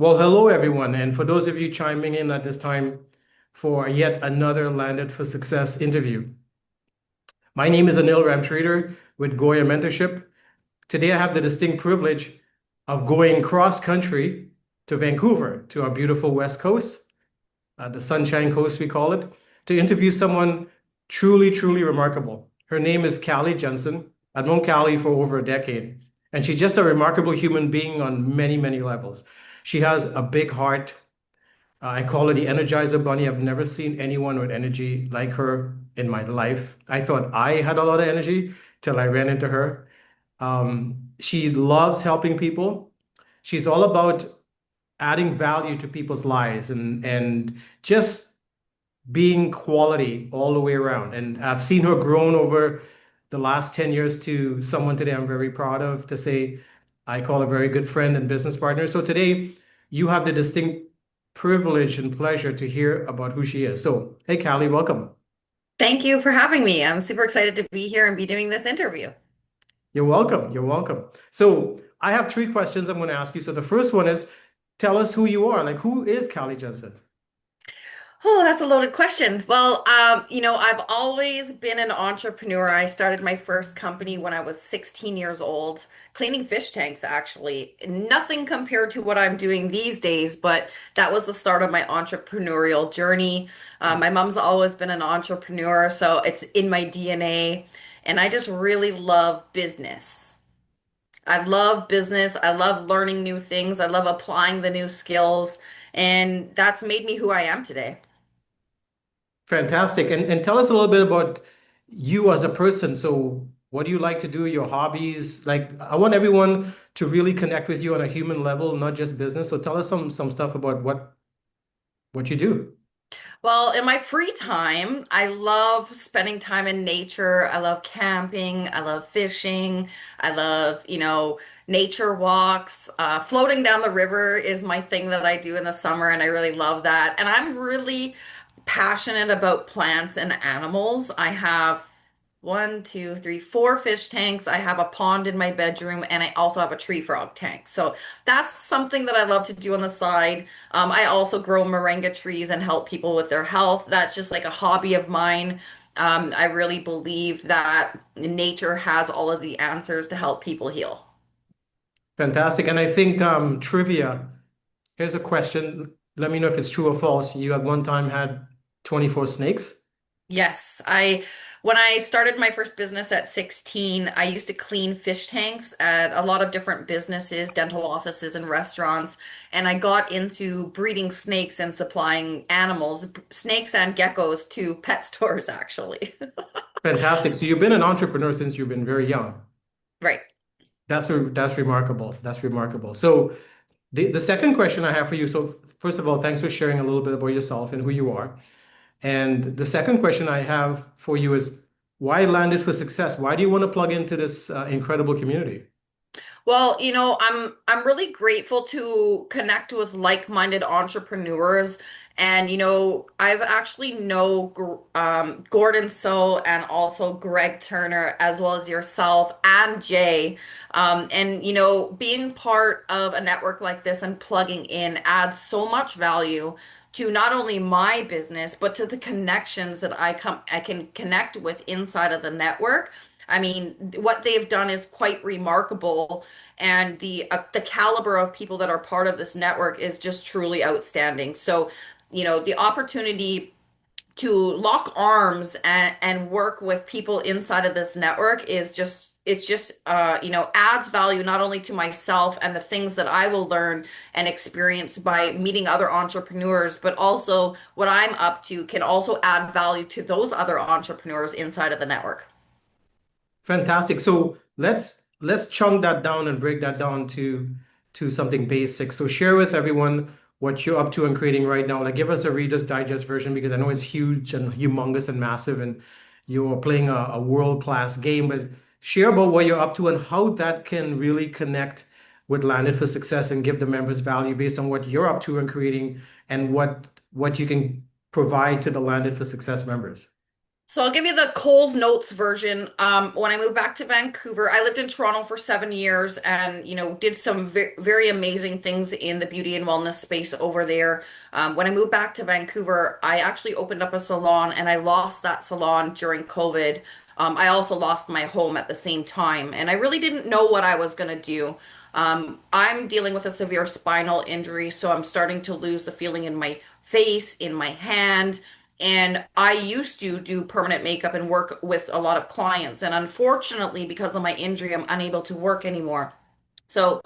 Well, hello everyone, and for those of you chiming in at this time for yet another Landed for Success interview. My name is Anil Ramtrader with Goya Mentorship. Today I have the distinct privilege of going cross country to Vancouver, to our beautiful West Coast, the Sunshine Coast we call it, to interview someone truly, truly remarkable. Her name is Calli Jensen. I've known Calli for over a decade, and she's just a remarkable human being on many, many levels. She has a big heart. I call her the Energizer Bunny. I've never seen anyone with energy like her in my life. I thought I had a lot of energy till I ran into her. She loves helping people. She's all about adding value to people's lives and just being quality all the way around. And I've seen her grown over the last 10 years to someone today I'm very proud of to say I call a very good friend and business partner. So today you have the distinct privilege and pleasure to hear about who she is. So, hey, Callie, welcome. Thank you for having me. I'm super excited to be here and be doing this interview. You're welcome. You're welcome. So I have three questions I'm going to ask you. So the first one is tell us who you are. Like, who is Callie Jensen? Oh, that's a loaded question. Well, I've always been an entrepreneur. I started my first company when I was 16 years old, cleaning fish tanks, actually. Nothing compared to what I'm doing these days, but that was the start of my entrepreneurial journey. My mom's always been an entrepreneur, so it's in my DNA, and I just really love business. I love business. I love learning new things. I love applying the new skills. And that's made me who I am today. Fantastic. And tell us a little bit about you as a person. So, what do you like to do? Your hobbies? Like, I want everyone to really connect with you on a human level, not just business. So, tell us some stuff about what you do. Well, in my free time, I love spending time in nature. I love camping. I love fishing. I love, nature walks. Floating down the river is my thing that I do in the summer, and I really love that. And I'm really passionate about plants and animals. I have one, two, three, four fish tanks. I have a pond in my bedroom, and I also have a tree frog tank. So that's something that I love to do on the side. I also grow moringa trees and help people with their health. That's just like a hobby of mine. I really believe that nature has all of the answers to help people heal. Fantastic. And I think trivia. Here's a question. Let me know if it's true or false. You at one time had 24 snakes. Yes, I when I started my first business at 16, I used to clean fish tanks at a lot of different businesses, dental offices and restaurants, and I got into breeding snakes and supplying animals, snakes and geckos to pet stores actually. Fantastic. So you've been an entrepreneur since you've been very young. Right. That's remarkable. That's remarkable. So the second question I have for you. So first of all, thanks for sharing a little bit about yourself and who you are. And the second question I have for you is why Landed for Success? Why do you want to plug into this incredible community? Well, I'm really grateful to connect with like-minded entrepreneurs. And I've actually Gordon So and also Greg Turner, as well as yourself and Jay. And being part of a network like this and plugging in adds so much value to not only my business, but to the connections that I can connect with inside of the network. I mean, what they've done is quite remarkable, and the caliber of people that are part of this network is just truly outstanding. So, the opportunity to lock arms and work with people inside of this network is just it's just adds value not only to myself and the things that I will learn and experience by meeting other entrepreneurs, but also what I'm up to can also add value to those other entrepreneurs inside of the network. Fantastic. So let's chunk that down and break that down to something basic. So share with everyone what you're up to and creating right now. Like give us a Reader's Digest version because I know it's huge and humongous and massive, and you're playing a world-class game. But share about what you're up to and how that can really connect with Landed for Success and give the members value based on what you're up to and creating and what you can provide to the Landed for Success members. So I'll give you the Coles Notes version. When I moved back to Vancouver, I lived in Toronto for 7 years and, did some very amazing things in the beauty and wellness space over there. When I moved back to Vancouver, I actually opened up a salon and I lost that salon during COVID. I also lost my home at the same time, and I really didn't know what I was going to do. I'm dealing with a severe spinal injury, so I'm starting to lose the feeling in my face, in my hand. And I used to do permanent makeup and work with a lot of clients. And unfortunately, because of my injury, I'm unable to work anymore. So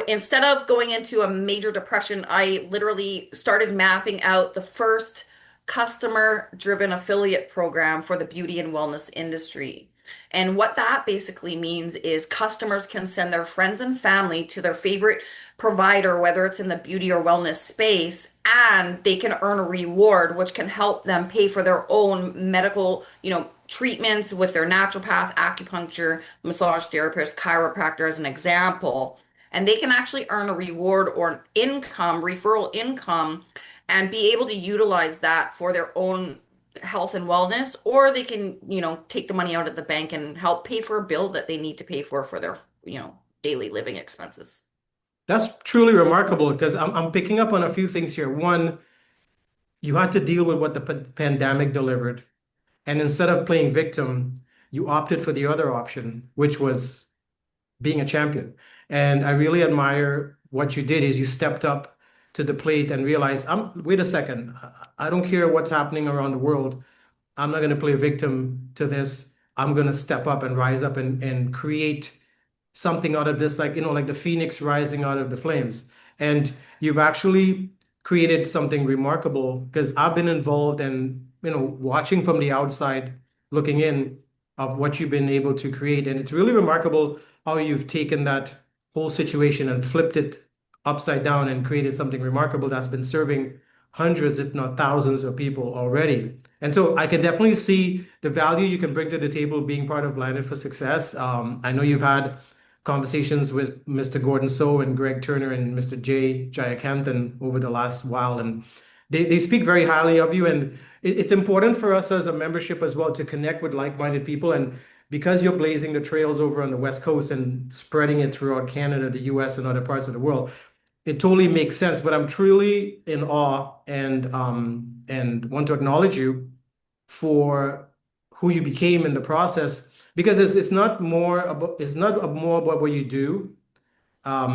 instead of going into a major depression, I literally started mapping out the first customer-driven affiliate program for the beauty and wellness industry. And what that basically means is customers can send their friends and family to their favorite provider, whether it's in the beauty or wellness space, and they can earn a reward, which can help them pay for their own medical, treatments with their naturopath, acupuncture, massage therapist, chiropractor, as an example. And they can actually earn a reward or an income, referral income, and be able to utilize that for their own health and wellness, or they can, take the money out of the bank and help pay for a bill that they need to pay for their, daily living expenses. That's truly remarkable because I'm picking up on a few things here. One, you had to deal with what the pandemic delivered. And instead of playing victim, you opted for the other option, which was being a champion. And I really admire what you did is you stepped up to the plate and realized, wait a second, I don't care what's happening around the world. I'm not going to play victim to this. I'm going to step up and rise up and create something out of this, like, like the phoenix rising out of the flames. And you've actually created something remarkable because I've been involved and, watching from the outside, looking in of what you've been able to create. And it's really remarkable how you've taken that whole situation and flipped it upside down and created something remarkable that's been serving hundreds, if not thousands of people already. And so I can definitely see the value you can bring to the table being part of Landed for Success. I know you've had conversations with Mr. Gordon So and Greg Turner and Mr. Jay Jayakanthan over the last while, and they speak very highly of you. And it's important for us as a membership as well to connect with like-minded people. And because you're blazing the trails over on the West Coast and spreading it throughout Canada, the US, and other parts of the world, it totally makes sense. But I'm truly in awe and want to acknowledge you for who you became in the process because it's not more about what you do,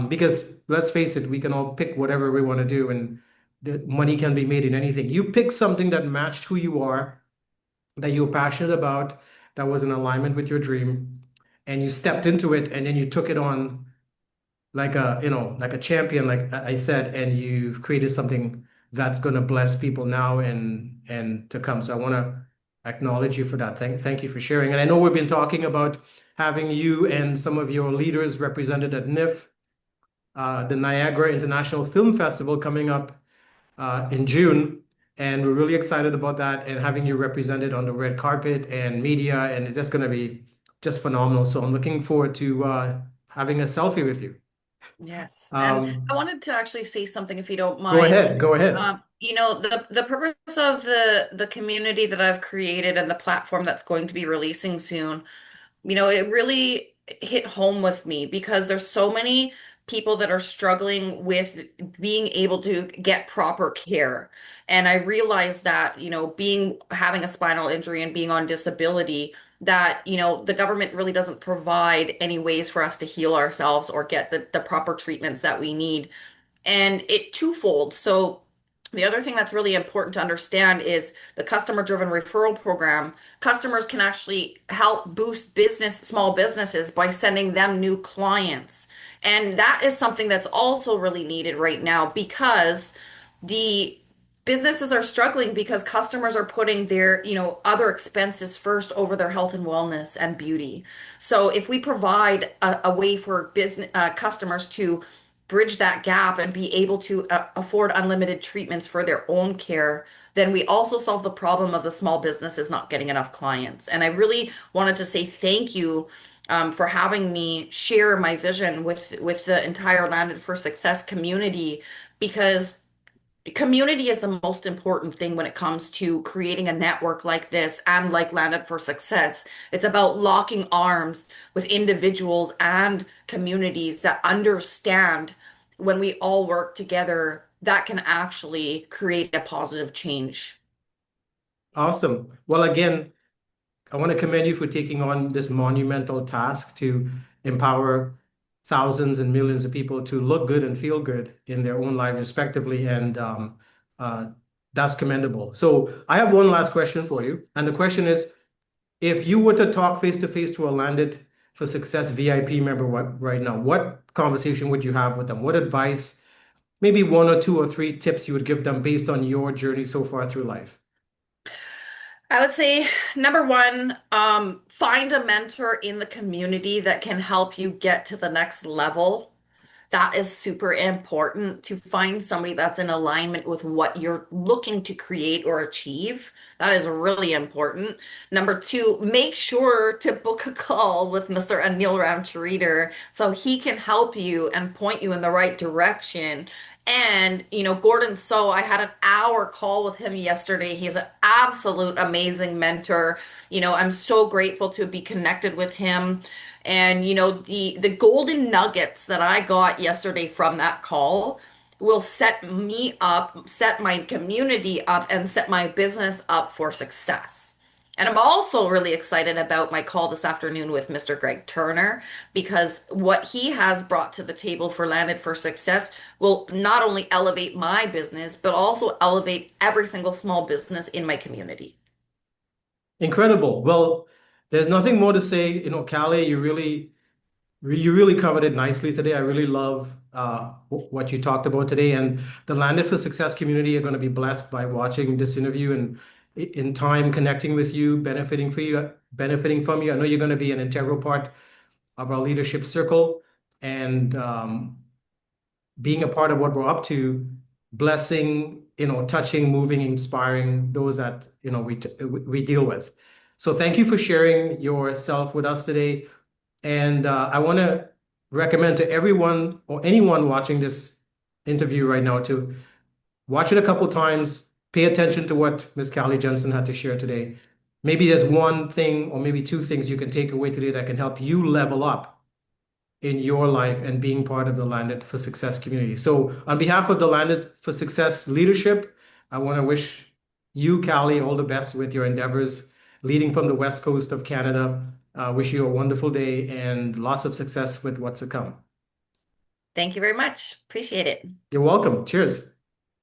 because let's face it, we can all pick whatever we want to do and the money can be made in anything. You pick something that matched who you are, that you're passionate about, that was in alignment with your dream, and you stepped into it and then you took it on like like a champion, like I said, and you've created something that's going to bless people now and to come. So I want to acknowledge you for that. Thank you for sharing. And I know we've been talking about having you and some of your leaders represented at NIF, the Niagara International Film Festival coming up in June. And we're really excited about that and having you represented on the red carpet and media. And it's just going to be just phenomenal. So I'm looking forward to having a selfie with you. Yes. And I Um, wanted to actually say something if you don't Go mind. ahead, go ahead. The purpose of the community that I've created and the platform that's going to be releasing soon, it really hit home with me because there's so many people that are struggling with being able to get proper care. And I realized that, having a spinal injury and being on disability, that, the government really doesn't provide any ways for us to heal ourselves or get the proper treatments that we need. And it twofold. So the other thing that's really important to understand is the customer driven referral program. Customers can actually help boost small businesses by sending them new clients. And that is something that's also really needed right now because the businesses are struggling because customers are putting their, other expenses first over their health and wellness and beauty. So if we provide a way for business customers to bridge that gap and be able to afford unlimited treatments for their own care, then we also solve the problem of the small businesses not getting enough clients. And I really wanted to say thank you for having me share my vision with the entire Landed for Success community because community is the most important thing when it comes to creating a network like this and like Landed for Success. It's about locking arms with individuals and communities that understand when we all work together, that can actually create a positive change. Awesome. Well, again, I want to commend you for taking on this monumental task to empower thousands and millions of people to look good and feel good in their own lives, respectively. And uh, that's commendable. So I have one last question for you. And the question is, if you were to talk face to face to a Landed for Success VIP member right now, what conversation would you have with them? What advice, maybe one or two or three tips you would give them based on your journey so far through life? I would say number one, find a mentor in the community that can help you get to the next level. That is super important to find somebody that's in alignment with what you're looking to create or achieve. That is really important. Number two, make sure to book a call with Mr. Anil Ramchareter so he can help you and point you in the right direction. And, Gordon So, I had an hour call with him yesterday. He's an absolute amazing mentor. I'm so grateful to be connected with him. And the golden nuggets that I got yesterday from that call will set me up, set my community up, and set my business up for success. And I'm also really excited about my call this afternoon with Mr. Greg Turner because what he has brought to the table for Landed for Success will not only elevate my business, but also elevate every single small business in my community. Incredible. Well, there's nothing more to say. Callie, you really covered it nicely today. I really love what you talked about today, and the Landed for Success community are going to be blessed by watching this interview and in time connecting with you, benefiting from you. I know you're going to be an integral part of our leadership circle, and being a part of what we're up to, blessing, touching, moving, inspiring those that, we deal with. So thank you for sharing yourself with us today. And I want to recommend to everyone or anyone watching this interview right now to watch it a couple times, pay attention to what Ms. Calli Jensen had to share today. Maybe there's one thing or maybe two things you can take away today that can help you level up in your life and being part of the Landed for Success community. So, on behalf of the Landed for Success leadership, I want to wish you, Callie, all the best with your endeavors leading from the West Coast of Canada. Wish you a wonderful day and lots of success with what's to come. Thank you very much. Appreciate it. You're welcome. Cheers.